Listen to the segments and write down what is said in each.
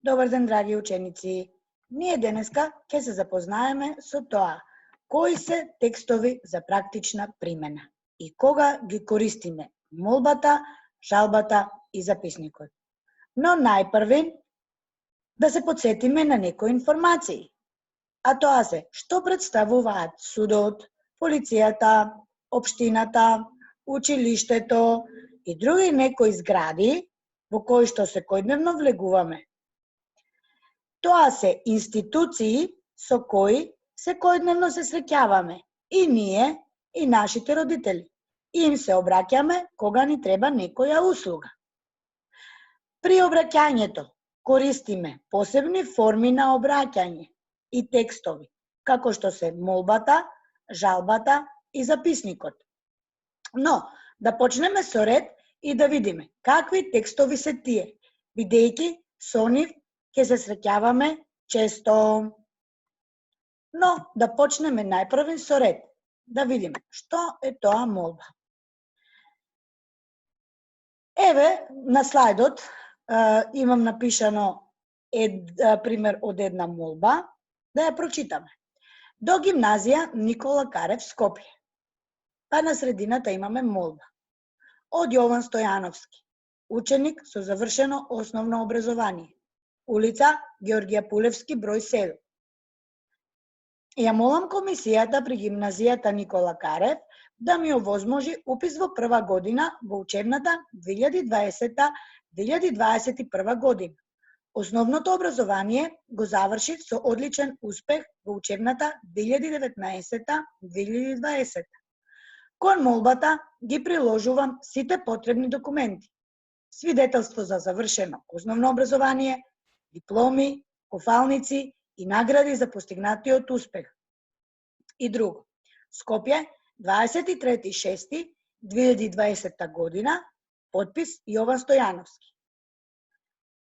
Добар ден, драги ученици! Ние денеска ќе се запознаеме со тоа кои се текстови за практична примена и кога ги користиме молбата, жалбата и записникот. Но најпрви да се подсетиме на некои информации. А тоа се што представуваат судот, полицијата, општината, училиштето и други некои згради во кои што секојдневно влегуваме. Тоа се институции со кои секојдневно се среќаваме и ние и нашите родители. И им се обраќаме кога ни треба некоја услуга. При обраќањето користиме посебни форми на обраќање и текстови, како што се молбата, жалбата и записникот. Но, да почнеме со ред и да видиме какви текстови се тие, бидејќи со нив ќе се среќаваме често. Но, да почнеме најпрви со ред, да видиме што е тоа молба. Еве, на слайдот имам напишано пример од една молба, да ја прочитаме. До гимназија Никола Карев, Скопје. Па на средината имаме молба. Од Јован Стојановски, ученик со завршено основно образование. Улица Георгија Пулевски, број 7. Ја молам комисијата при гимназијата Никола Карев да ми овозможи упис во прва година во учебната 2020-2021 година. Основното образование го завршив со одличен успех во учебната 2019-2020. Кон молбата ги приложувам сите потребни документи. Свидетелство за завршено основно образование, дипломи, кофалници и награди за постигнатиот успех. И друго. Скопје, 23.6.2020 година, подпис Јован Стојановски.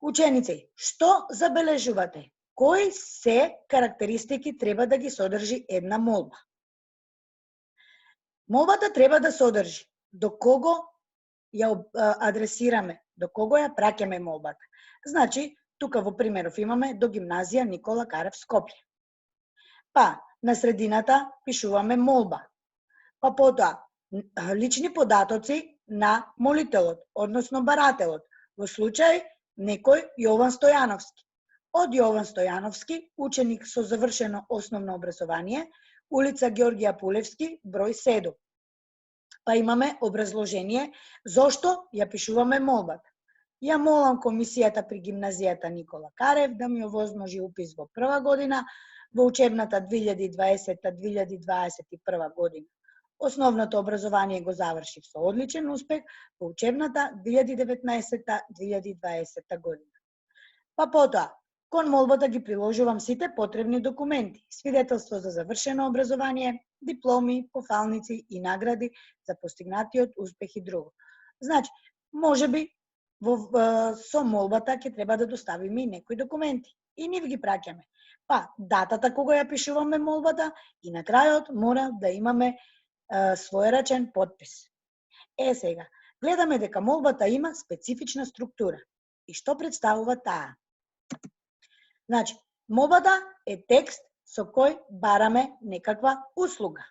Ученици, што забележувате? Кои се карактеристики треба да ги содржи една молба? Молбата треба да содржи до кого ја адресираме, до кого ја праќаме молбата. Значи, тука во примеров имаме до гимназија Никола Карев, Скопје. Па, на средината пишуваме молба. Па потоа, лични податоци на молителот, односно барателот. Во случај, некој Јован Стојановски. Од Јован Стојановски, ученик со завршено основно образование, улица Георгија Пулевски, број 7. Па имаме образложение зошто ја пишуваме молбата. Ја молам комисијата при гимназијата Никола Карев да ми овозможи упис во прва година во учебната 2020-2021 година. Основното образование го завршив со одличен успех во учебната 2019-2020 година. Па потоа, кон молбата ги приложувам сите потребни документи, свидетелство за завршено образование, дипломи, пофалници и награди за постигнатиот успех и друго. Значи, можеби со молбата ќе треба да доставиме и некои документи и нив ги праќаме. Па, датата кога ја пишуваме молбата и на крајот мора да имаме своерачен подпис. Сега, гледаме дека молбата има специфична структура. И што представува таа? Значи, молбата е текст со кој бараме некаква услуга.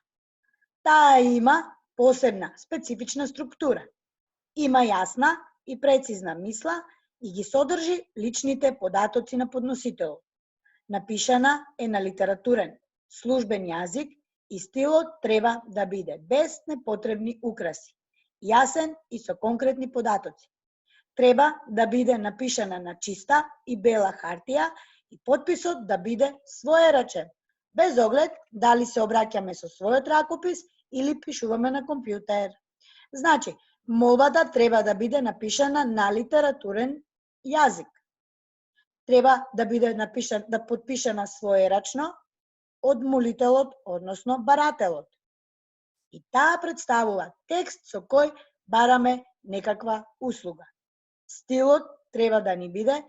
Таа има посебна, специфична структура. Има јасна и прецизна мисла и ги содржи личните податоци на подносителот. Напишана е на литературен, службен јазик и стилот треба да биде без непотребни украси, јасен и со конкретни податоци. Треба да биде напишана на чиста и бела хартија и подписот да биде своерачен, без оглед дали се обраќаме со својот ракопис или пишуваме на компјутер. Значи, молбата треба да биде напишана на литературен јазик. Треба да биде подпишана своерачно од молителот, односно барателот. И таа представува текст со кој бараме некаква услуга. Стилот треба да ни биде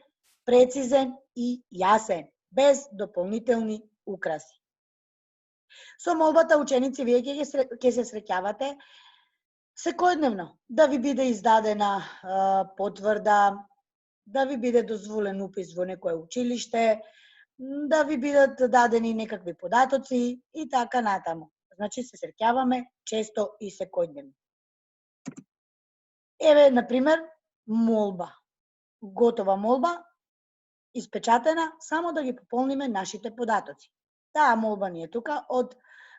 прецизен и јасен, без дополнителни украси. Со молбата, ученици, вие ќе се среќавате секојдневно, да ви биде издадена потврда, да ви биде дозволен упис во некое училиште, да ви бидат дадени некакви податоци и така натаму. Значи се среќаваме често и секојдневно. Еве, например, молба. Готова молба, испечатена, само да ги пополниме нашите податоци. Таа молба ни е тука од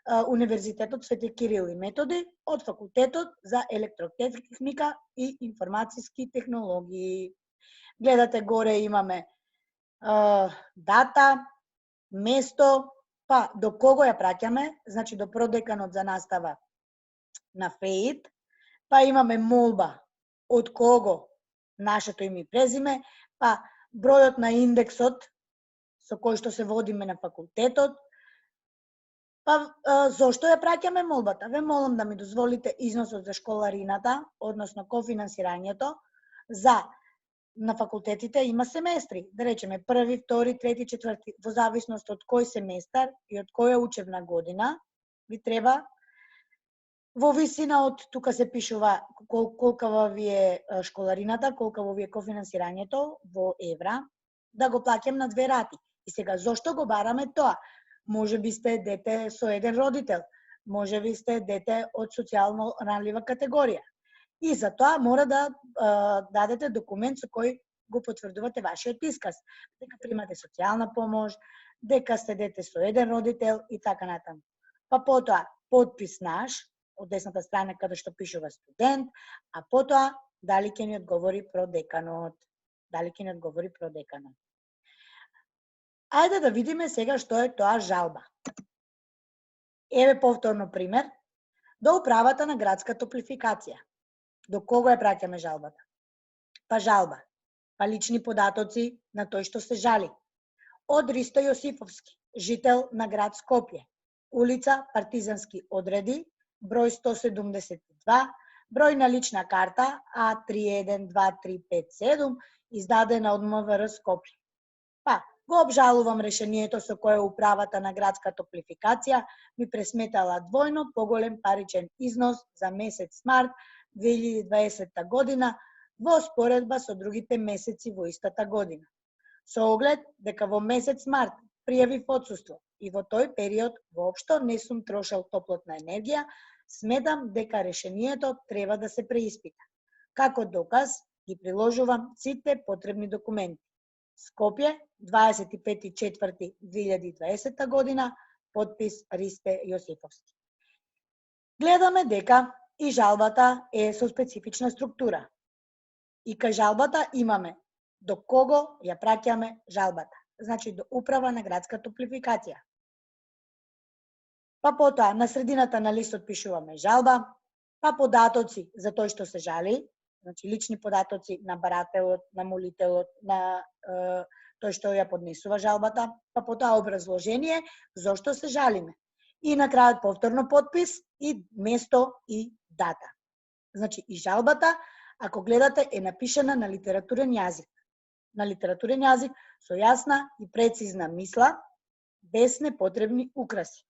Универзитетот Свети Кирил и Методи, од Факултетот за електротехника и информацијски технологии. Гледате горе имаме дата, место, па до кого ја праќаме, значи до продеканот за настава на ФЕИТ, па имаме молба од кого, нашето име и презиме, па бројот на индексот со кој што се водиме на факултетот, па зошто ја праќаме молбата? Ве молам да ми дозволите износот за школарината, односно кофинансирањето, на факултетите има семестри, да речеме први, втори, трети, четврти, во зависност од кој семестар и од која учебна година ви треба, во висина од, тука се пишува колкава ви е школарината, колкаво ви е кофинансирањето во евра, да го плаќам на 2 рати. И сега, зошто го бараме тоа? Може би сте дете со еден родител, може би сте дете од социјално ранлива категорија. И за тоа мора да дадете документ со кој го потврдувате вашиот исказ, дека примате социјална помош, дека сте дете со еден родител и така натаму. Па потоа подпис наш од десната страна каде што пишува студент, а потоа дали ќе ни одговори продеканот. Ајде да видиме сега што е тоа жалба. Еве повторно пример. До управата на градска топлификација. До кого ја праќаме жалбата? Па жалба. Па лични податоци на тој што се жали. Од Ристо Јосифовски, жител на град Скопје. Улица Партизански одреди, број 172, број на лична карта А312357, издадена од МВР Скопје. Па, го обжалувам решението со кое управата на градска топлификација ми пресметала двојно поголем паричен износ за месец март 2020 година во споредба со другите месеци во истата година. Со оглед дека во месец март пријавив отсуство и во тој период воопшто не сум трошел топлотна енергија, сметам дека решението треба да се преиспита. Како доказ ги приложувам сите потребни документи. Скопје, 25.4.2020 година, подпис Ристе Јосифовски. Гледаме дека и жалбата е со специфична структура. И кај жалбата имаме до кого ја праќаме жалбата. Значи до управа на градска топлификација. Па потоа на средината на листот пишуваме жалба, па податоци за тој што се жали, значи лични податоци на барателот, на молителот, на тој што ја поднесува жалбата, па потоа образложение зошто се жалиме. И на крајот повторно подпис и место и дата. Значи и жалбата, ако гледате, е напишана на литературен јазик. На литературен јазик со јасна и прецизна мисла, без непотребни украси.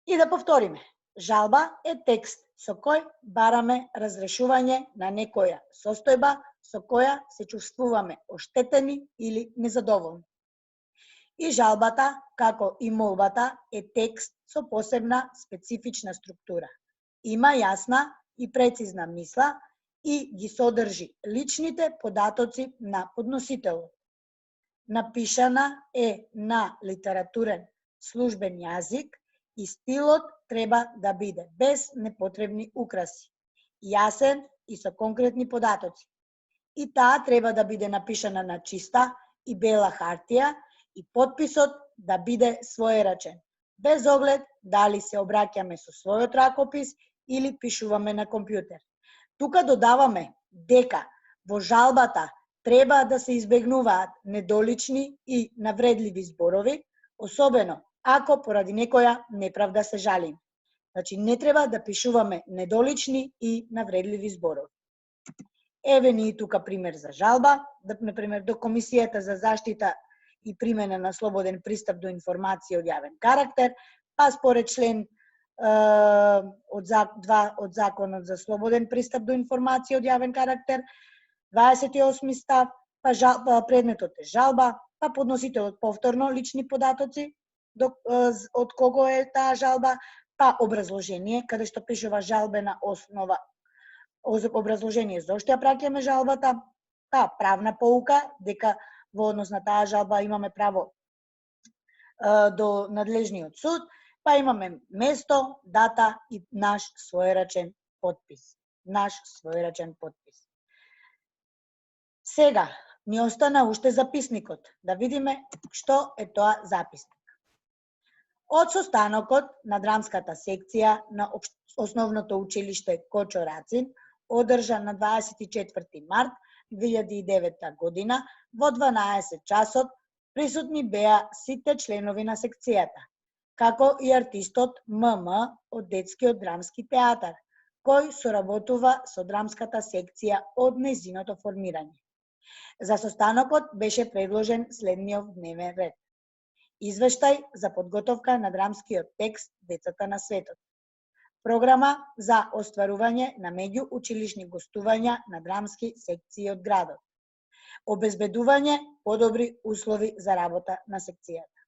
И да повториме. Жалба е текст со кој бараме разрешување на некоја состојба со која се чувствуваме оштетени или незадоволни. И жалбата, како и молбата, е текст со посебна специфична структура. Има јасна и прецизна мисла и ги содржи личните податоци на подносителот. Напишана е на литературен службен јазик и стилот треба да биде без непотребни украси, јасен и со конкретни податоци. И таа треба да биде напишана на чиста и бела хартија и подписот да биде своерачен, без оглед дали се обраќаме со својот ракопис или пишуваме на компјутер. Тука додаваме дека во жалбата треба да се избегнуваат недолични и навредливи зборови, особено ако поради некоја неправда се жалиме. Значи не треба да пишуваме недолични и навредливи зборови. Еве ни и тука пример за жалба, например до Комисијата за заштита и примена на слободен пристап до информација од јавен карактер, па според член од Законот за слободен пристап до информација од јавен карактер, 28 став, па предметот е жалба, па подносителот повторно лични податоци, од кого е таа жалба, па образложение, каде што пишува жалбена основа, образложение зошто ја праќаме жалбата, па правна поука, дека во однос на таа жалба имаме право до надлежниот суд, па имаме место, дата и наш својрачен потпис. Сега, ни остана уште записникот. Да видиме што е тоа записник. Од состанокот на драмската секција на Основното училиште Кочо Рацин, одржан на 24 март 2009 година, во 12 часот, присутни беа сите членови на секцијата, како и артистот ММ од Детскиот драмски театар, кој соработува со драмската секција од нејзиното формирање. За состанокот беше предложен следниот дневен ред. Извештај за подготовка на драмскиот текст Децата на светот. Програма за остварување на меѓуучилишни гостувања на драмски секции од градот. Обезбедување подобри услови за работа на секцијата.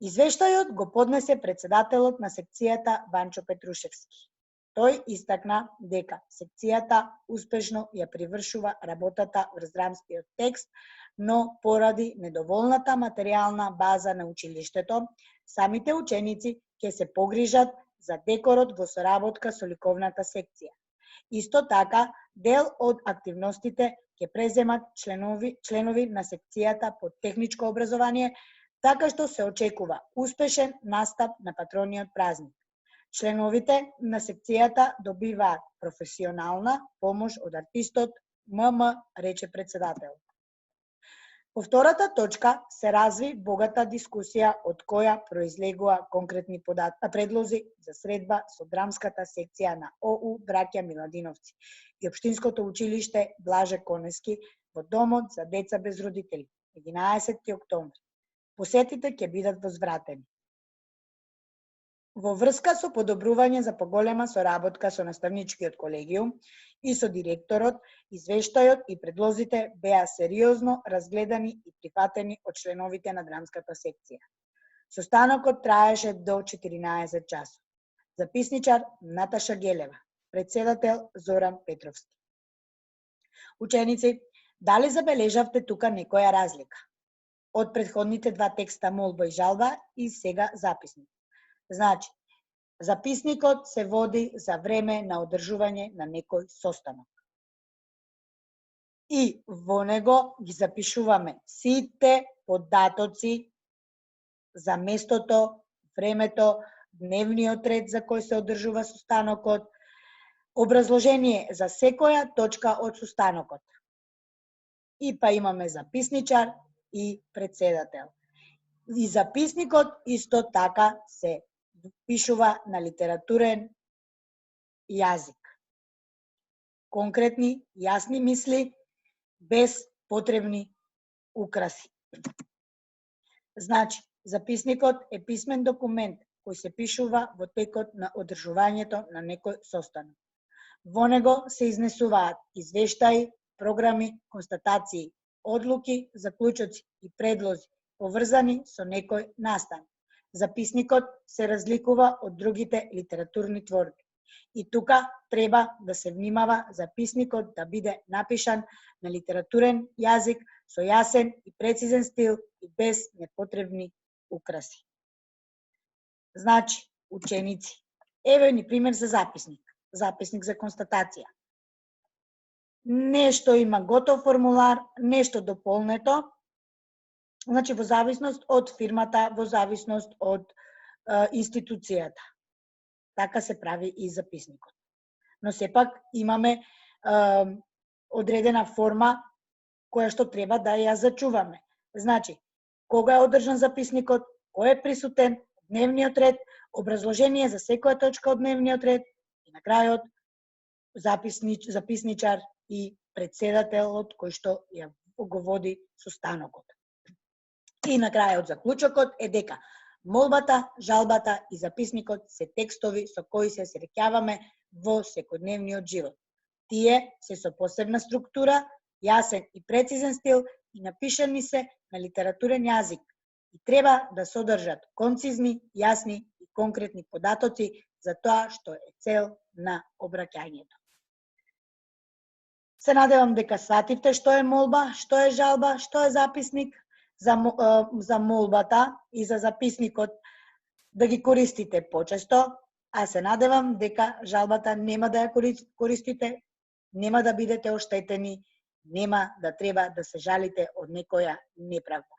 Извештајот го поднесе председателот на секцијата Ванчо Петрушевски. Тој истакна дека секцијата успешно ја привршува работата врз драмскиот текст, но поради недоволната материјална база на училиштето, самите ученици ќе се погрижат за декорот во соработка со ликовната секција. Исто така, дел од активностите ќе преземат членови на секцијата по техничко образование, така што се очекува успешен настап на патрониот празник. Членовите на секцијата добиваат професионална помош од артистот ММ, рече председател. По втората точка се разви богата дискусија од која произлегува конкретни предлози за средба со драмската секција на ОУ Браќа Миладиновци и Општинското училиште Блаже Конески во Домот за деца без родители, 11 октомври. Посетите ќе бидат возвратени. Во врска со подобрување за поголема соработка со наставничкиот колегиум и со директорот, извештајот и предлозите беа сериозно разгледани и прифатени од членовите на драмската секција. Состанокот траеше до 14 часот. Записничар Наташа Гелева, председател Зоран Петровски. Ученици, дали забележавте тука некоја разлика од претходните два текста молба и жалба и сега записник? Значи, записникот се води за време на одржување на некој состанок. И во него ги запишуваме сите податоци за местото, времето, дневниот ред за кој се одржува состанокот, образложение за секоја точка од состанокот. И па имаме записничар и председател. И записникот исто така се пишува на литературен јазик. Конкретни, јасни мисли, без потребни украси. Значи, записникот е писмен документ кој се пишува во текот на одржувањето на некој состанок. Во него се изнесуваат извештаи, програми, констатации, одлуки, заклучоци и предлози поврзани со некој настан. Записникот се разликува од другите литературни творби. И тука треба да се внимава записникот да биде напишан на литературен јазик со јасен и прецизен стил и без непотребни украси. Значи, ученици, еве ни пример за записник. Записник за констатација. Нешто има готов формулар, нешто дополнето, значи во зависност од фирмата, во зависност од институцијата. Така се прави и записникот. Но сепак имаме одредена форма која што треба да ја зачуваме. Значи, кога е одржан записникот, кој е присутен, дневниот ред, образложение за секоја точка од дневниот ред и на крајот записничар и председателот кој што ја го води состанокот. И на крајот заклучокот е дека Молбата, жалбата и записникот се текстови со кои се среќаваме во секојдневниот живот. Тие се со посебна структура, јасен и прецизен стил и напишани се на литературен јазик и треба да содржат концизни, јасни и конкретни податоци за тоа што е цел на обраќањето. Се надевам дека свативте што е молба, што е жалба, што е записник. За молбата и за записникот да ги користите почесто, а се надевам дека жалбата нема да ја користите, нема да бидете оштетени, нема да треба да се жалите од некоја неправда.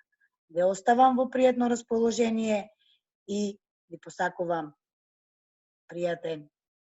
Ве оставам во пријатно расположение и ви посакувам пријатен